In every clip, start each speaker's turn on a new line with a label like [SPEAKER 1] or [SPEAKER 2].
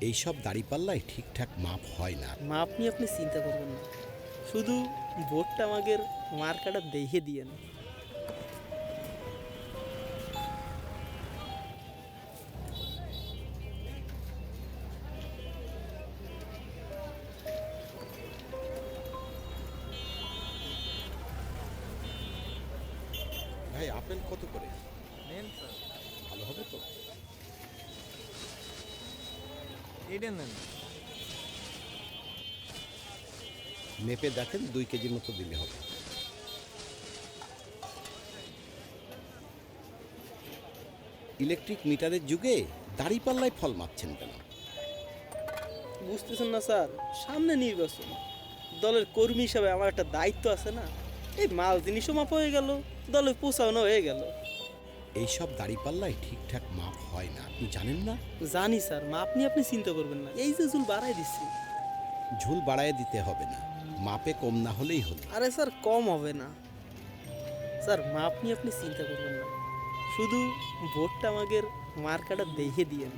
[SPEAKER 1] এইসব দাড়িপাল্লায় ঠিকঠাক মাপ হয় না।
[SPEAKER 2] মাপ নিয়ে আপনি চিন্তা করবেন না, শুধু ভোটটা আমাদের মার্কাটা দেখে দিয়েন।
[SPEAKER 1] ভাই আপেল কত করে?
[SPEAKER 3] নেন স্যার,
[SPEAKER 1] ভালো হবে তো?
[SPEAKER 3] এইটা নেন।
[SPEAKER 1] মেপে দেখেন 2 কেজির মতো দিলে হবে। ইলেকট্রিক মিটারের যুগে দাড়িপাল্লায় ফল মাপছেন কেন?
[SPEAKER 2] বুঝতেছেন না স্যার, সামনে নির্বাচন, দলের কর্মী হিসাবে আমার একটা দায়িত্ব আছে না। এই মাল জিনিসও মাপ হয়ে গেল, দলে পৌঁছানো হয়ে গেল।
[SPEAKER 1] এইসব দাড়িপাল্লায় ঠিকঠাক মাপ হয় না, আপনি জানেন না?
[SPEAKER 2] জানি স্যার, মাপ নিয়ে আপনি চিন্তা করবেন না, এই যে চুল বাড়াই দিচ্ছি।
[SPEAKER 1] ঝুল বাড়ায় দিতে হবে না, মাপে কম না হলেই হলো।
[SPEAKER 2] আরে স্যার, কম হবে না স্যার, মাপ নিয়ে আপনি চিন্তা করবেন না, শুধু ভোটটা আমাদের মার্কাটা দেখে দিয়েন।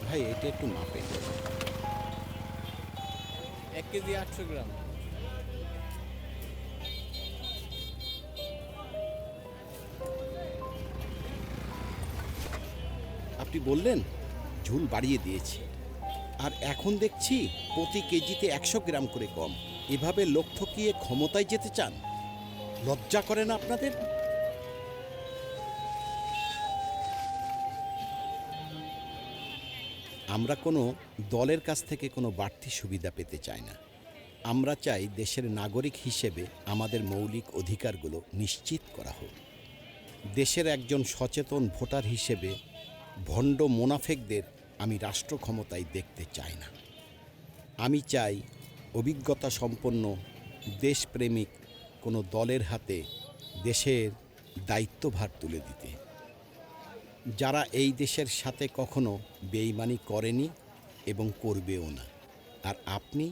[SPEAKER 1] ভাই এটা একটু মাপে।
[SPEAKER 3] 1 কেজি 800 গ্রাম।
[SPEAKER 1] আপনি বললেন ঝুল বাড়িয়ে দিয়েছি, আর এখন দেখছি প্রতি কেজিতে 100 গ্রাম করে কম। এভাবে লোক ঠকিয়ে ক্ষমতায় যেতে চান? লজ্জা করে না আপনাদের? আমরা কোনো দলের কাছ থেকে কোনো বাড়তি সুবিধা পেতে চাই না। আমরা চাই দেশের নাগরিক হিসেবে আমাদের মৌলিক অধিকারগুলো নিশ্চিত করা হোক। দেশের একজন সচেতন ভোটার হিসেবে ভণ্ড মোনাফেকদের আমি রাষ্ট্র ক্ষমতায় দেখতে চাই না। আমি চাই অভিজ্ঞতা সম্পন্ন দেশপ্রেমিক কোনো দলের হাতে দেশের দায়িত্বভার তুলে দিতে, যারা এই দেশের সাথে কখনো বেইমানি করেনি এবং করবেও না। আর আপনি